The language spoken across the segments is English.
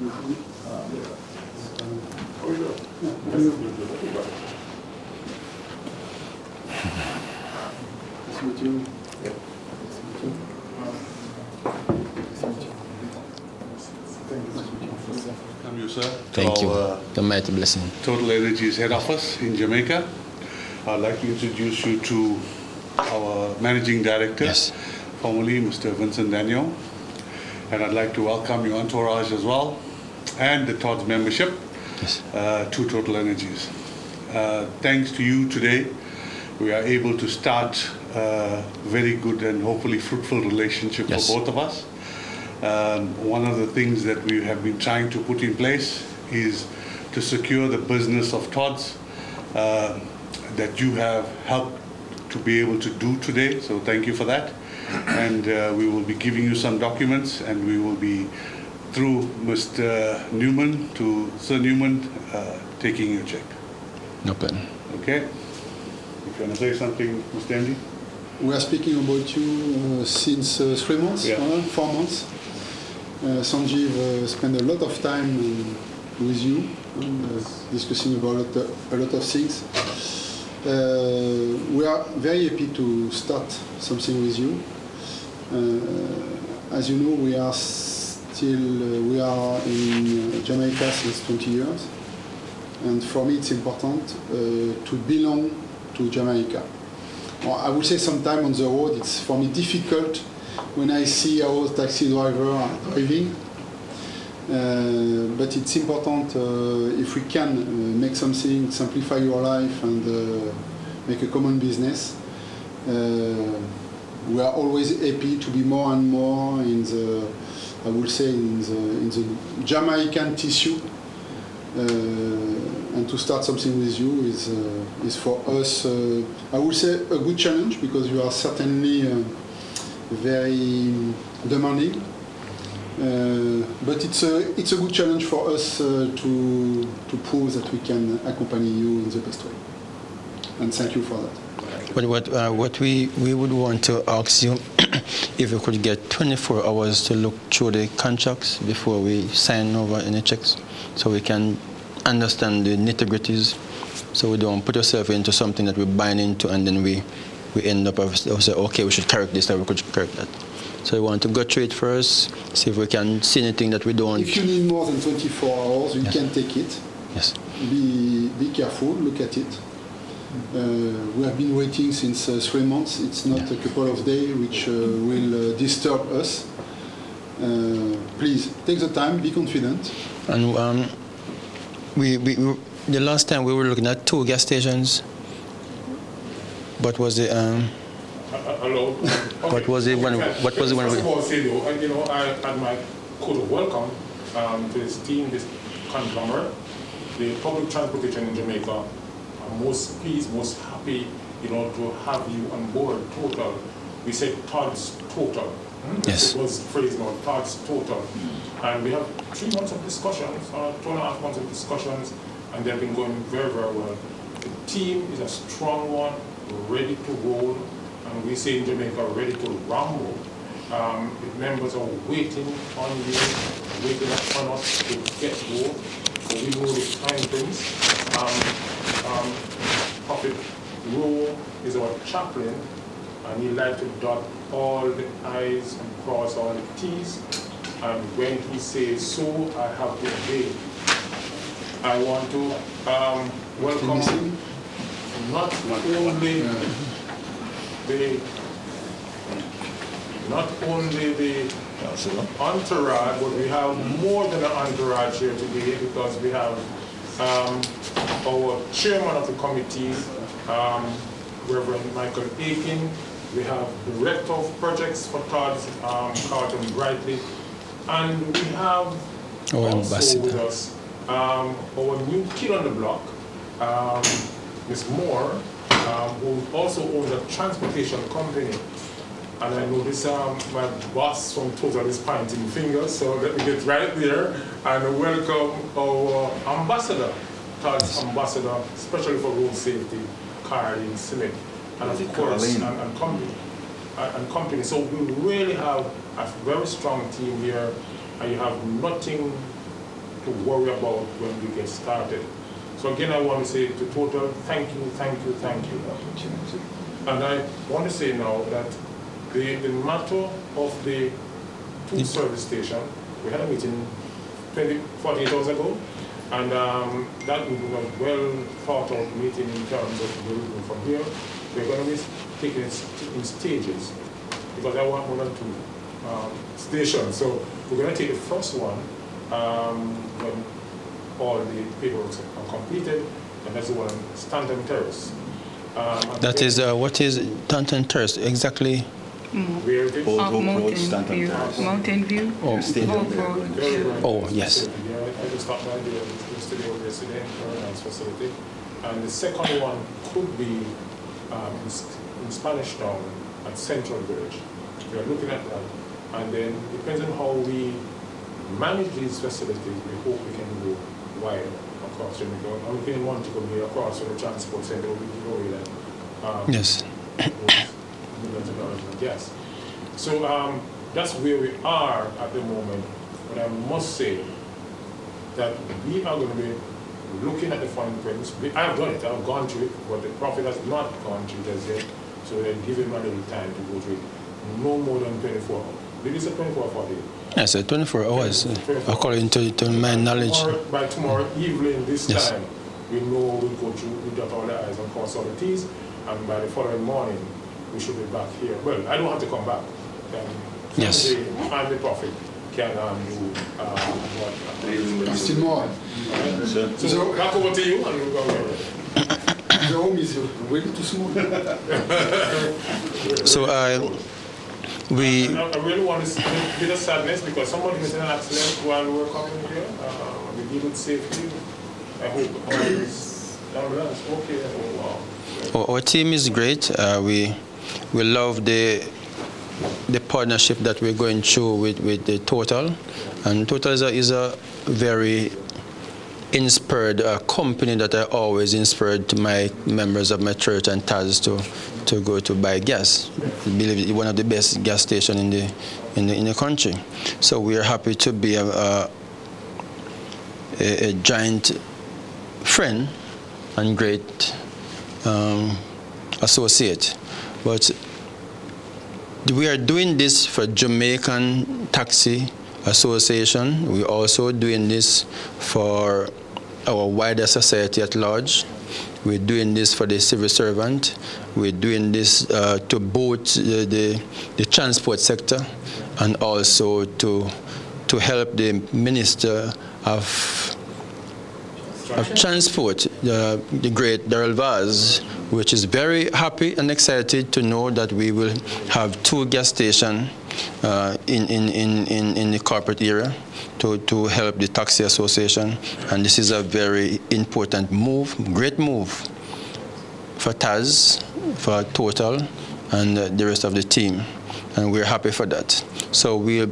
Welcome you, sir. Thank you. The mighty blessing. TotalEnergies head office in Jamaica. I'd like to introduce you to our managing director, Yes. formerly Mr. Vincent Daniel. And I'd like to welcome your entourage as well, and the TODS membership Yes. to TotalEnergies. Thanks to you today, we are able to start a very good and hopefully fruitful relationship Yes. for both of us. One of the things that we have been trying to put in place is to secure the business of TODS that you have helped to be able to do today. So thank you for that. And we will be giving you some documents, and we will be, through Mr. Newman to Sir Newman, taking your check. No problem. Okay? If you want to say something, Mr. Andy? We are speaking about you since 3 months, Yeah. 4 months. Sanjeev spent a lot of time with you, discussing about a lot of things. We are very happy to start something with you. As you know, we are in Jamaica since 20 years, and for me it's important to belong to Jamaica. Or I would say sometime on the road it's for me difficult when I see our taxi driver are driving, but it's important if we can make something, simplify your life and make a common business. We are always happy to be more and more in the, I would say, in the Jamaican tissue, and to start something with you is for us, I would say, a good challenge, because you are certainly very demanding. But it's a good challenge for us to prove that we can accompany you in the best way. And thank you for that. But what we would want to ask you, if we could get 24 hours to look through the contracts before we sign over any checks, so we can understand the nitty-gritties, so we don't put ourselves into something that we bind into and then we end up say, okay, we should correct this or we could correct that. So we want to go through it first, see if we can see anything that we don't. If you need more than 24 hours, you Yes. can take it. Yes. Be careful, look at it. We have been waiting since 3 months. It's not a couple of days which will disturb us. Please, take the time, be confident. And the last time we were looking at 2 gas stations. What was the Hello. What was it when? What was it when? First of all, say though, I could welcome to this team, this conglomerate, the public transportation in Jamaica. I'm most pleased, most happy, to have you on board. Total. We said TODS Total. Yes. It was phrased now, TODS Total. And we have 3 months of discussions, 2.5 months of discussions, and they've been going very, very well. The team is a strong one, ready to roll, and we say in Jamaica, ready to rumble. The members are waiting on you, waiting on us to get go. So we know the time things. Prophet Rowe is our chaplain, and he likes to dot all the I's and cross all the T's. And when he says so, I have to obey. I want to welcome not only the entourage, but we have more than an entourage here today, because we have our chairman of the committee, Reverend Michael Aiken. We have the director of projects for TODS, Carlton Brightly, and we have also with us our new kid on the block, Ms. Moore, who also owns a transportation company. And I notice my boss from Total is pointing fingers, so let me get right there and welcome our ambassador, TODS ambassador, especially for road safety, Kahneel Smith, and of course, and company. So we really have a very strong team here, and you have nothing to worry about when we get started. So again, I want to say to Total, thank you. And I want to say now that the matter of the food service station, we had a meeting 48 hours ago, and that was a well thought out meeting in terms of where we go from here. We're going to be taking it in stages, because I want 1 or 2 stations. So we're going to take the first one when all the paperwork are completed, and that's the one on Stanton Terrace. That is, what is Stanton Terrace exactly? Where it is? Mountain View. Oh, Hope Road. Oh, yes. Yeah, I just stopped by there yesterday or yesterday, very nice facility. And the second one could be in Spanish Town at Central Village. We are looking at that. And then, depends on how we manage these facilities, we hope we can go wide across Jamaica. I'm looking in one to go here across from the transport center over to Roydel. Yes. Yes. So that's where we are at the moment. But I must say that we are going to be looking at the fine prints. I've done it, I've gone through it, but the prophet has not gone through it as yet. So they're giving me a little time to go through it. No more than 24 hours. It is a 24 hour day. Yes, 24 hours, 24 according to my knowledge. By tomorrow evening, this Yes. time, we know we'll go through, we dot all the I's and cross all the T's, and by the following morning, we should be back here. Well, I don't have to come back. Yes. I'm the prophet can do what. Still more. So back over to you, and we'll go there. The home is way too small. So I really want to see a bit of sadness because somebody was in an accident while we were coming here. We did it safely. I hope ambulance okay. Oh, wow. our team is great. We love the partnership that we're going through with the Total, and Total is a very inspired company that I always inspired to my members of my church and Taz to go to buy gas. I believe it's one of the best gas stations in the country. So we are happy to be a giant friend and great associate. But we are doing this for Jamaican Taxi Association. We're also doing this for our wider society at large. We're doing this for the civil servant. We're doing this to both the transport sector and also to help the Minister of Transport, the great Darrell Vaz, which is very happy and excited to know that we will have 2 gas stations in the corporate area to help the taxi association. And this is a very important move, great move for Taz, for Total, and the rest of the team. And we're happy for that. So we'll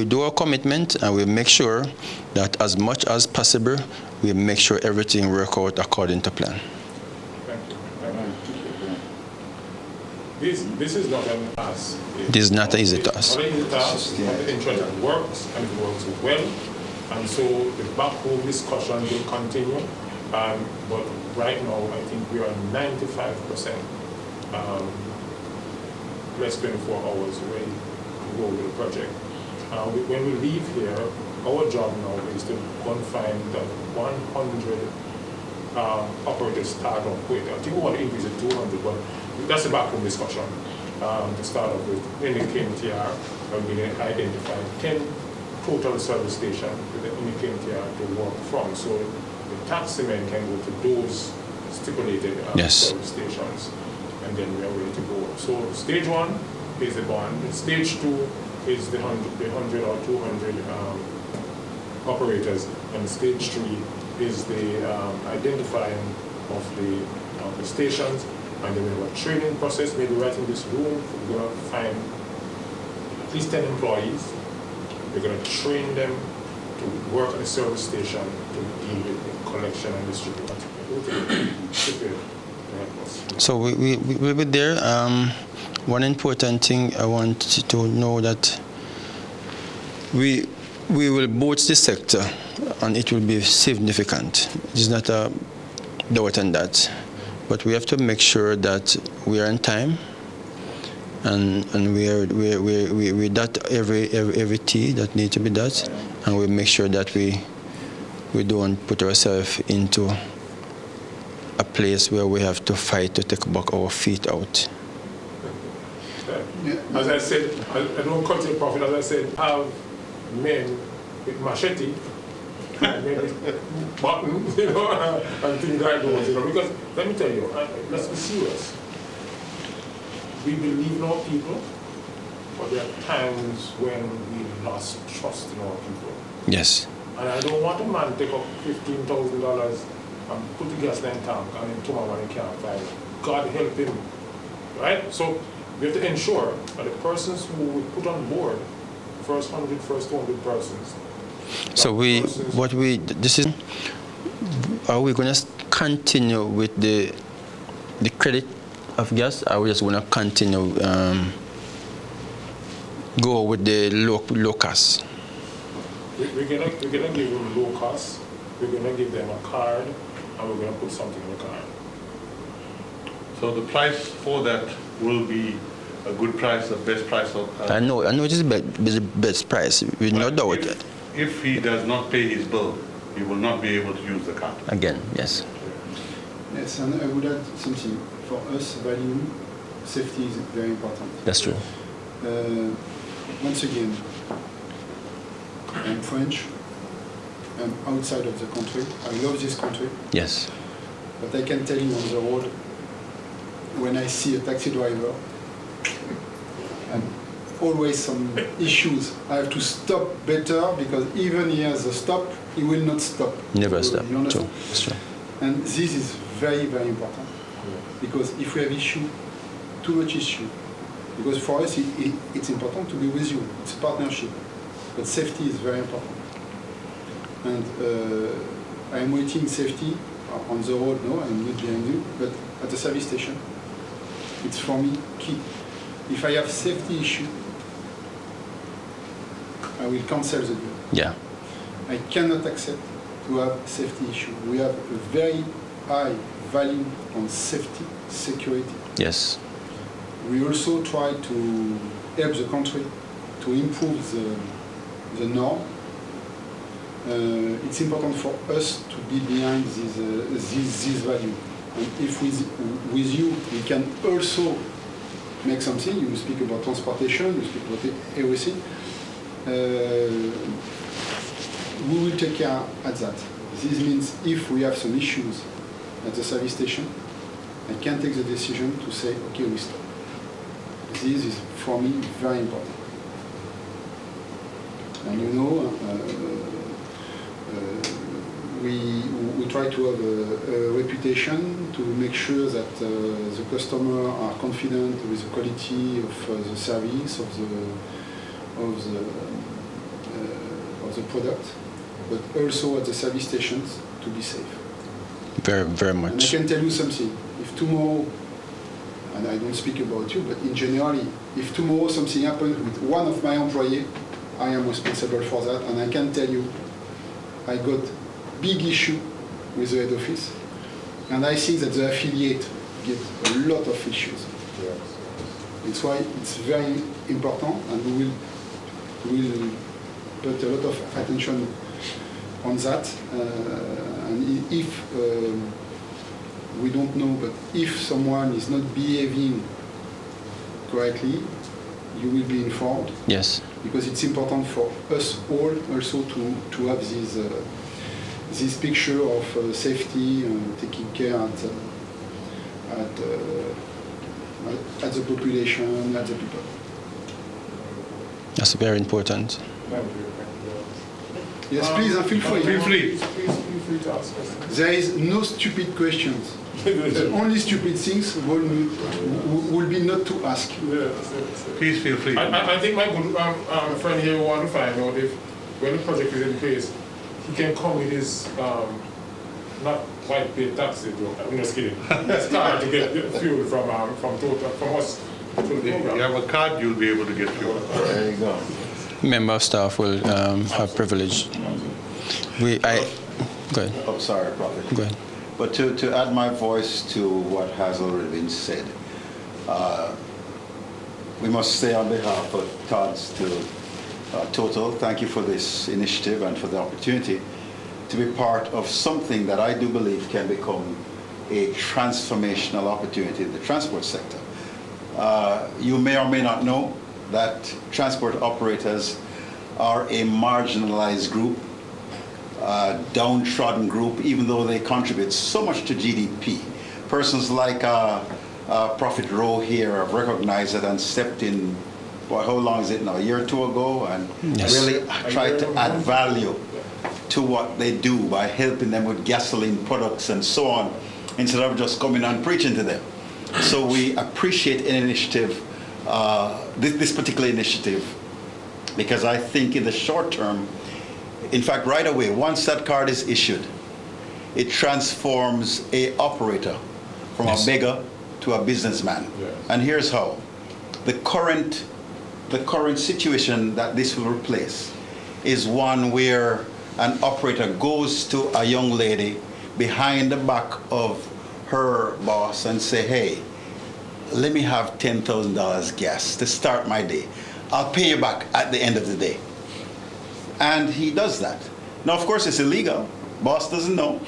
do our commitment, and we'll make sure that as much as possible, we make sure everything works out according to plan. This is not an task. This is not an easy task. It's not an easy task, but the interest works, and it works well. And so the backroom discussion will continue. But right now, I think we are 95% less 24 hours away to go with the project. When we leave here, our job now is to go and find that 100 operators start off with. I think we want to increase it to 200, but that's the backroom discussion to start off with. In the KMTR, we identified 10 total service stations in the KMTR to work from. So the taximen can go to those stipulated service stations, and then we are ready to go. So stage 1 is the bond. Stage 2 is the 100 or 200 operators, and stage 3 is the identifying of the stations, and then we have a training process. Maybe right in this room, we're going to find at least 10 employees. We're going to train them to work at the service station to deal with the collection and distribution. So we'll be there. One important thing I want to know that we will boost the sector and it will be significant. There's not a doubt on that. But we have to make sure that we are on time, and we dot every T that needs to be done, and we make sure that we don't put ourselves into a place where we have to fight to take back our feet out. As I said, I don't cut your profit. As I said, have men with machete, men with buttons, and things like those, Because let me tell you, let's be serious. We believe in our people, but there are times when we lost trust in our people. Yes. And I don't want a man to take up $15,000 and put the gas in the tank and then tomorrow he can't find it. God help him. Right? So we have to ensure that the persons who we put on board, first 200 persons. So are we going to continue with the credit of gas, or we just want to continue go with the low cost? We're gonna give them low cost. We're gonna give them a card, and we're gonna put something in the card. So the price for that will be a good price, the best price of. I know it is the best price. We no doubt that. If he does not pay his bill, he will not be able to use the card. Again, yes. Yes, and I would add something. For us, value, safety is very important. That's true. Once again, I'm French. I'm outside of the country. I love this country. Yes. But I can tell you on the road, when I see a taxi driver, and always some issues. I have to stop better because even he has a stop, he will not stop. Never stop. You understand? True. That's true. And this is very, very important. Because if we have issue, too much issue, because for us it's important to be with you. It's a partnership. But safety is very important. And I'm waiting safety on the road, no, I'm not behind you, but at the service station. It's for me key. If I have safety issue, I will cancel the deal. Yeah. I cannot accept to have safety issue. We have a very high value on safety, security. Yes. We also try to help the country to improve the norm. It's important for us to be behind this value. And if with you, we can also make something. You speak about transportation, you speak about everything. We will take care at that. This means if we have some issues at the service station, I can take the decision to say, okay, we stop. This is, for me, very important. And you know, we try to have a reputation to make sure that the customer are confident with the quality of the service, of the product, but also at the service stations to be safe. Very, very much. And I can tell you something. If tomorrow, and I don't speak about you, but in general, if tomorrow something happens with one of my employees, I am responsible for that, and I can tell you, I got big issue with the head office, and I think that the affiliate get a lot of issues. Yes. It's why it's very important, and we will put a lot of attention on that. And if we don't know, but if someone is not behaving correctly, you will be informed. Yes. Because it's important for us all also to have this picture of safety and taking care at the population, at the people. That's very important. Yes, please, and feel free. Feel free. Feel free to ask us. There is no stupid questions. The only stupid things will be not to ask. Please feel free. I think my good friend here want to find out if when the project is in place, he can come with his not white paid taxi. I'm just kidding. Start to get fuel from us to the If you program. have a card, you'll be able to get fuel. There you go. Member of staff will have privilege. Go ahead. Oh, sorry, Prophet. Go ahead. But to add my voice to what has already been said, we must say on behalf of Taz to Total, thank you for this initiative and for the opportunity to be part of something that I do believe can become a transformational opportunity in the transport sector. You may or may not know that transport operators are a marginalized group, downtrodden group, even though they contribute so much to GDP. Persons like Prophet Rowe here have recognized it and stepped in, well, how long is it now, a year or two ago, and really tried to add value to what they do by helping them with gasoline products and so on, instead of just coming and preaching to them. So we appreciate an initiative, this particular initiative, because I think in the short term, in fact, right away, once that card is issued, it transforms a operator from a beggar to a businessman. Yes. And here's how. The current situation that this will replace is one where an operator goes to a young lady behind the back of her boss and say, hey, let me have $10,000 gas to start my day. I'll pay you back at the end of the day. And he does that. Now, of course, it's illegal. Boss doesn't know.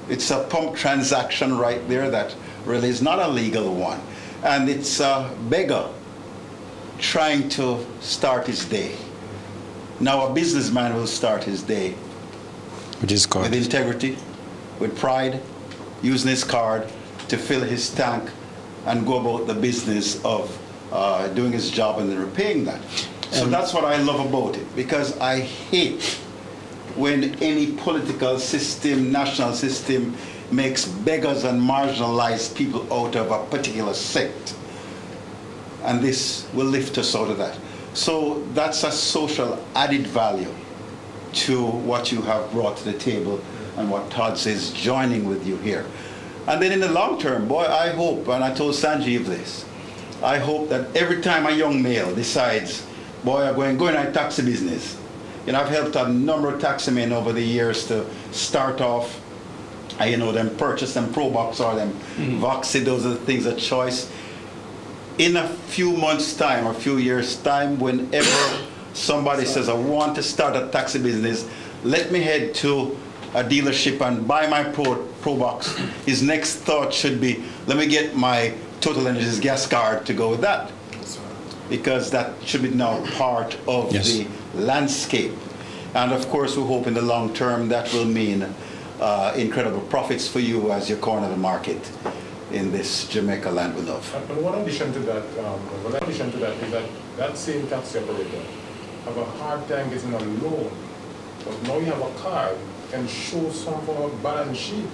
It's a pump transaction right there that really is not a legal one. And it's a beggar trying to start his day. Now, a businessman will start his day with integrity, with pride, using his card to fill his tank and go about the business of doing his job and then repaying that. So that's what I love about it, because I hate when any political system, national system, makes beggars and marginalized people out of a particular sect. And this will lift us out of that. So that's a social added value to what you have brought to the table and what Todd says joining with you here. And then in the long term, boy, I hope, and I told Sanjeev this, I hope that every time a young male decides, boy, I'm going into taxi business. You know, I've helped a number of taxi men over the years to start off, them purchase them Probox or them Voxy, those are the things of choice. In a few months' time or a few years' time, whenever somebody says, I want to start a taxi business, let me head to a dealership and buy my Probox. His next thought should be, let me get my TotalEnergies gas card to go with that. Because that should be now part of the landscape. And of course, we hope in the long term that will mean incredible profits for you as you corner the market in this Jamaica land we love. And one addition to that, is that same taxi operator have a hard time getting a loan. But now you have a card and show some form of balance sheet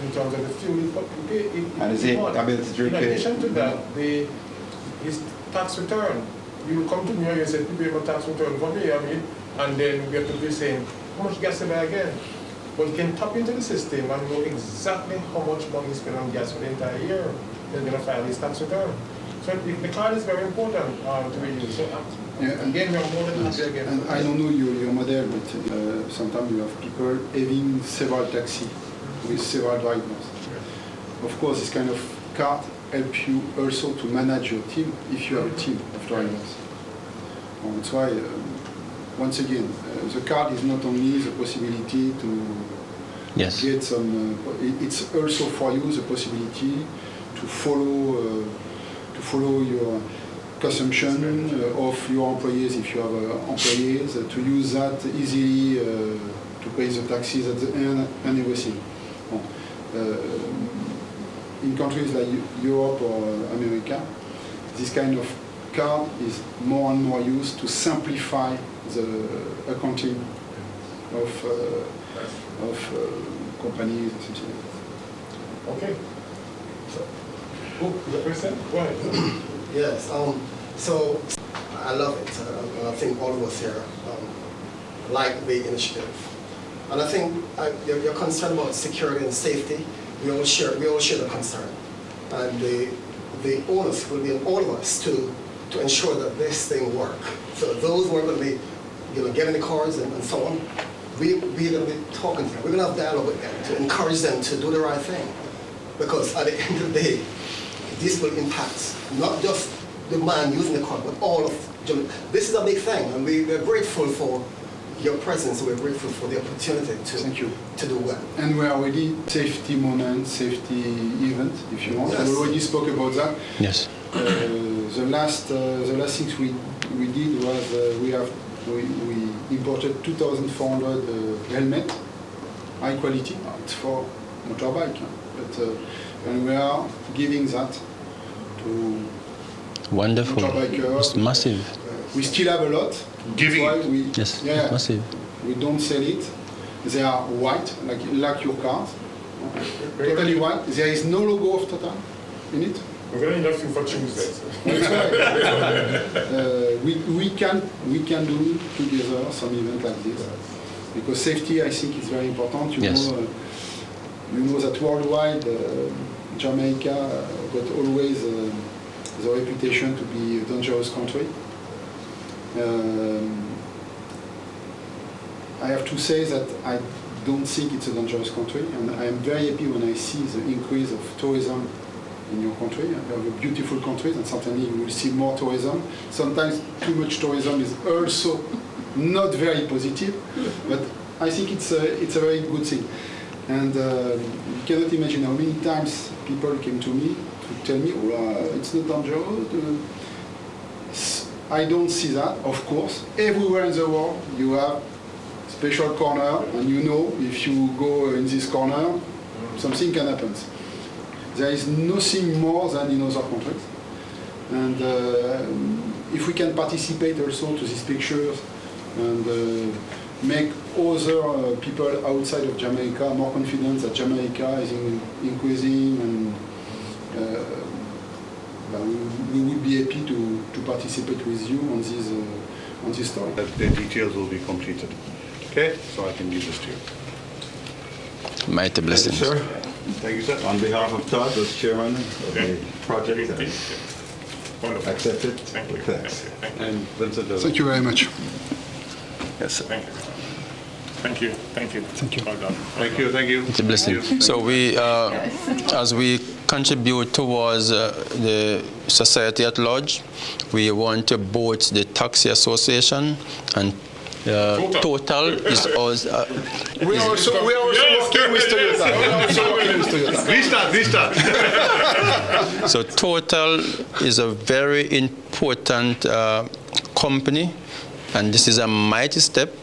in terms of the fuel you pay. And is it ability to repay? In addition to that, his tax return. You will come to me and you say, prepare my tax return for me, and then we have to be saying, how much gas am I again? But you can tap into the system and know exactly how much money you spend on gas for the entire year. Then you're going to file his tax return. So the card is very important to be used. So, again, we are more than happy again. And I don't know your model, but sometimes you have people having several taxis with several drivers. Of course, this kind of card helps you also to manage your team if you have a team of drivers. That's why, once again, the card is not only the possibility to get some, it's also for you the possibility to follow your consumption of your employees if you have employees, to use that easily to pay the taxes at the end and everything. In countries like Europe or America, this kind of card is more and more used to simplify the accounting of companies and something like that. Okay. So, the person? Go ahead. Yes. So I love it. I think all of us here like the initiative, and I think your concern about security and safety, we all share the concern, and the onus will be on all of us to ensure that this thing works. So those who are going to be getting the cards and so on, we're going to be talking to them. We're going to have dialogue with them to encourage them to do the right thing. Because at the end of the day, this will impact not just the man using the car, but all of Jamaica. This is a big thing, and we're grateful for your presence. We're grateful for the opportunity to do well. And we are already safety moment, safety event, if you want. Yes. We already spoke about that. Yes. The last things we did was we imported 2,400 helmet, high quality. It's for motorbike, but and we are giving that to Wonderful. motorbikers. It's massive. We still have a lot. Giving That's why we, Yes, yeah, massive. we don't sell it. They are white, like your cars. Totally white. There is no logo of Total in it. We're going to need a few for Tuesday. So. That's right. We can do together some event like this because safety, I think, is very important. You know that worldwide, Jamaica got always the reputation to be a dangerous country. I have to say that I don't think it's a dangerous country, and I am very happy when I see the increase of tourism in your country. You have a beautiful country, and certainly you will see more tourism. Sometimes too much tourism is also not very positive, but I think it's a very good thing. And you cannot imagine how many times people came to me to tell me, oh, it's not dangerous. I don't see that, of course. Everywhere in the world you have special corner, and you know if you go in this corner, something can happen. There is nothing more than in other countries. And if we can participate also to these pictures and make other people outside of Jamaica more confident that Jamaica is increasing, and we would be happy to participate with you on this story. The details will be completed. Okay, so I can give this to you. Mighty blessings. Sir, Thank you, sir. on behalf of Todd, as chairman of the project, Wonderful. accept it. Thank you. Thanks. Thank you. And Vincent, Thank you very much. Yes, sir. Thank you. Thank you. Thank you. Thank you. Well done. thank you, thank you. It's a blessing. Thank you. So we, as we contribute towards the society at large, we want to both the Taxi Association and Total is also. We are also working with Toyota. Restart. So Total is a very important company, and this is a mighty step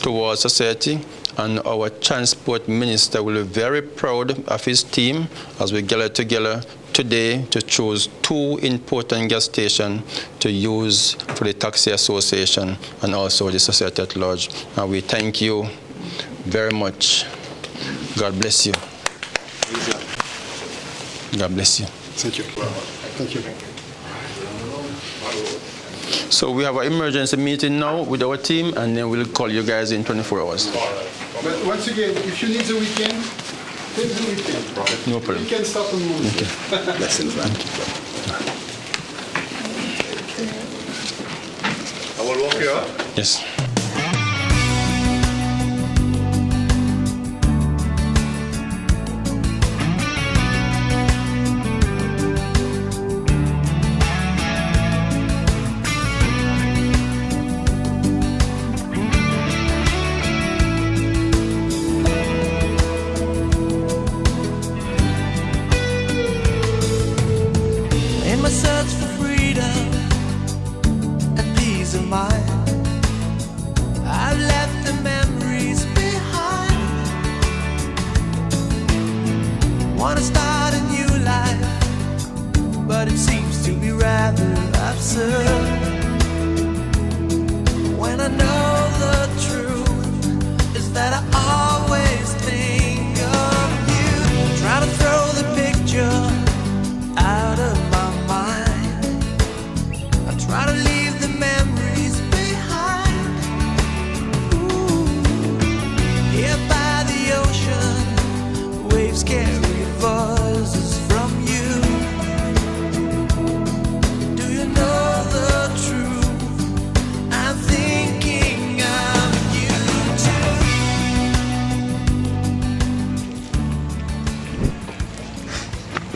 towards society. And our transport minister will be very proud of his team as we gather together today to choose 2 important gas stations to use for the Taxi Association and also the society at large. And we thank you very much. God bless you. God bless you. Thank you. Thank you. So we have an emergency meeting now with our team, and then we'll call you guys in 24 hours. But once again, if you need the weekend, take the weekend. No problem. You can start on Monday. Blessings, man. I will walk you out. Yes. In my search for freedom and peace of mind,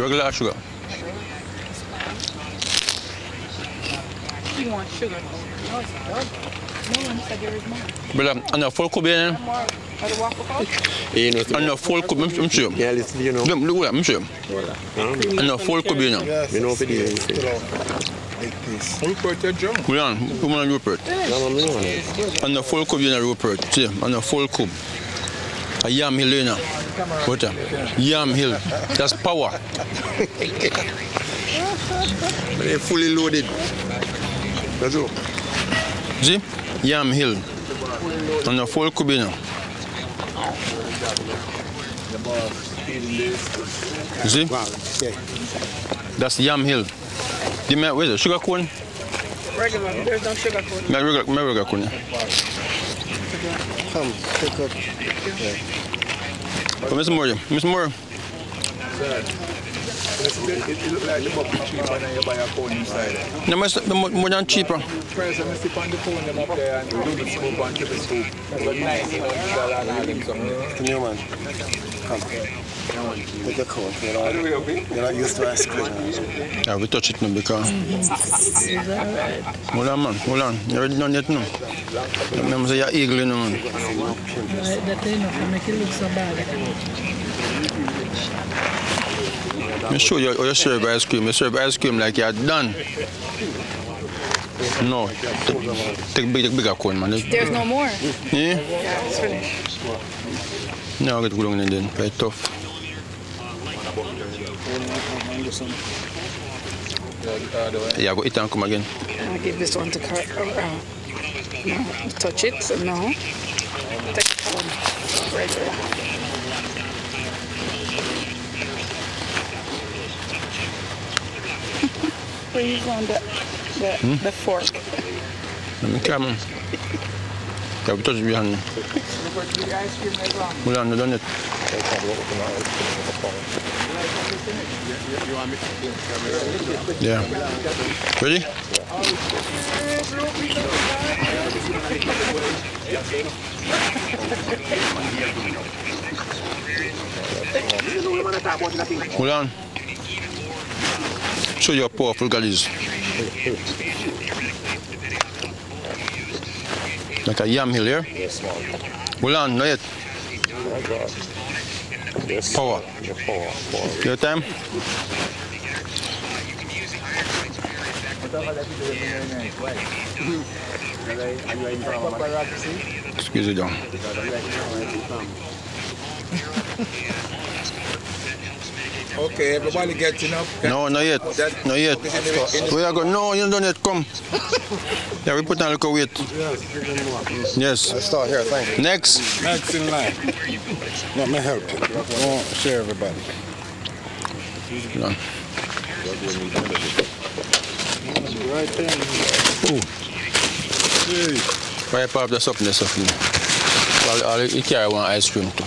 Regular sugar. You want sugar? No, it's not. No one said there is more. Brother, and a full cup here. More. Are the waffle cups? And a full cup, I'm sure. Yeah, listen, you know. Look at I'm sure. And a full cup here now. You know, for the Rupert, your drum. Hold on, come on, Rupert. And a full cup here, Rupert. See, and a full cup. A yam hill here now. What? Yam hill. That's power. They're fully loaded. That's all. See? Yam hill. And a full cup here now. You see? Wow. Yeah. That's Yam Hill. Give me, where's the sugar cone? Regular. There's no sugar cone. My regular cone. Come, pick up. Oh, Mr. Moore. Mr. Moore. It looks like the bucket cheaper than you buy a cone inside. No, more than cheaper. First, I stick on the phone them up there and do the scoop and triple scoop. But nice, you know, $1 and all them something. Come here, man. Come. Take a cone. You're not used to ice cream. Yeah, we touch it now because. Hold on, man. Hold on. You're already done yet now. I'm say you're eagle, man. That ain't enough to make it look so bad. Me show you how you serve ice cream. You serve ice cream like you're done. No. Take bigger cone, man. There's no more. Yeah? Yeah, it's finished. No, I get good on it then. Very tough. Yeah, go eat and come again. I'll give this one to touch it, so no. Take one. Right there. Where you going the fork? Let me come on. Yeah, we touch it behind me. Hold on, I done it. Yeah. Ready? Hold on. Show your powerful galleys. Like a yam hill here. Hold on, not yet. Power. Your time? Squeeze it down. Okay, everybody getting up. No, not yet. Not yet. Where you go? No, you don't yet. Come. Yeah, we put on a little weight. Yes. Let's start here, thank you. Next. Next in line. Let me help you. I want to share everybody. Hold on. Right there. Ooh. Wipe off the something, Well, you carry one ice cream too.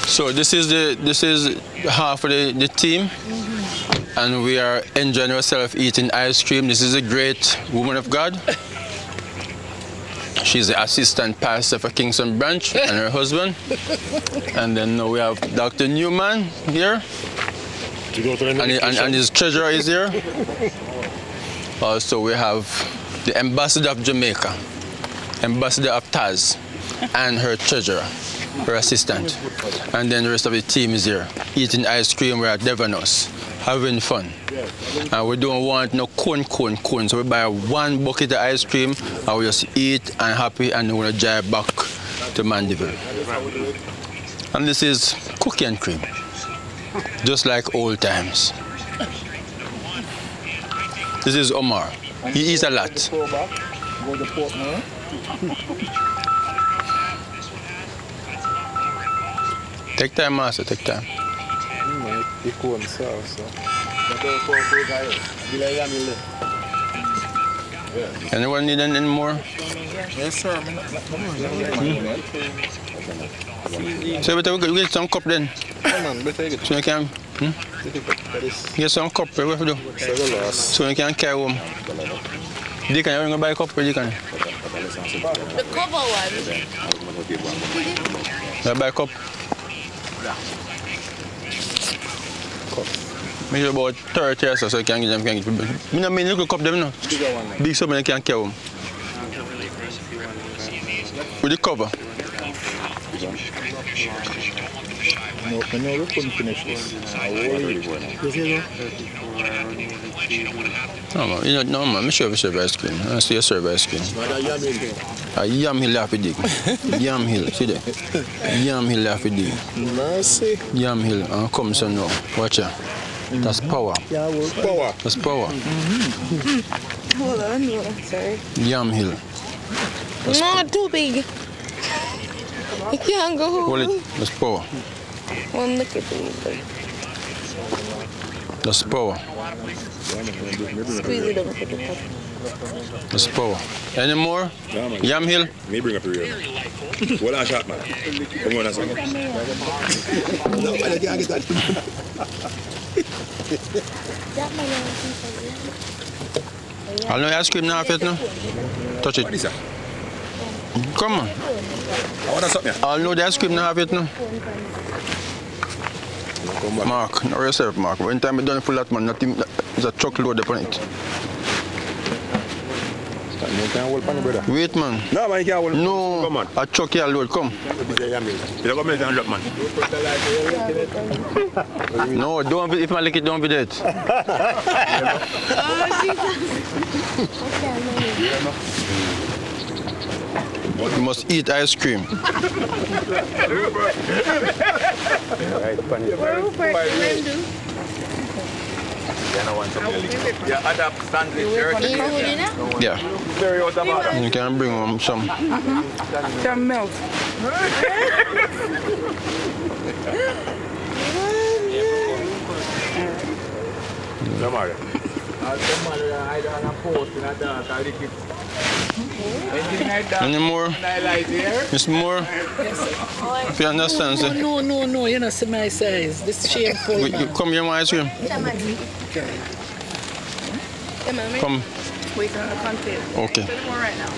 So this is half of the team, and we are enjoying ourselves eating ice cream. This is a great woman of God. She's the assistant pastor for Kingston Branch and her husband. And then now we have Dr. Newman here. And his treasurer is here. Also we have the ambassador of Jamaica, ambassador of Taz, and her treasurer, her assistant. And then the rest of the team is here, eating ice cream. We're at Devanos, having fun. And we don't want no cone. So we buy one bucket of ice cream and we just eat and happy, and we're gonna drive back to Mandeville. And this is cookie and cream, just like old times. This is Omar. He eats a lot. Take time, master, take time. Anyone need any more? Yes, sir. So we get some cup then. So you can get some cup. What do? So you can carry home. Deacon, you want to buy a cup for Deacon? The cover one. You buy a cup? Maybe about 30 or so, so you can get them. I don't mean little cup them, no? Big so many can carry them. With the cover. No, we couldn't finish this. No, man, no, man, I'm sure we serve ice cream. I see you serve ice cream. Yam Hill have to dig. Yam Hill, see there? Yam Hill have to dig. Mercy. Yam Hill, come son now. Watch out. That's power. Yeah, power. That's power. Hold on, sorry. Yam Hill. No, too big. You can't go. Hold it. That's power. One look at it. That's power. Squeeze it up at the top. That's power. Any more? Yeah, man. Yam Hill? Me bring up the real. Well, I'm shot, man. Come on, that's it. No, I can't get that. I'll know ice cream now, fit now. Touch What it. is that? Come on. I want something. I'll know the ice cream now, fit now. Come back. Mark, know yourself, Mark. When time you done full that man, nothing, there's a truck load upon it. You can't hold pan, brother. Wait, man. No, man, you can't hold. No, Come on. a truck here load, come. You don't come in and drop, man. No, don't be, if I lick it, don't be dead. You must eat ice cream. Yeah, adapt standing Yeah. You can bring some. Some milk. Any more? Miss Moore? If you understand, sir. No, you know, see my size. This shameful. You come here, my ice cream. Come. Wait on the container. Okay. More right now.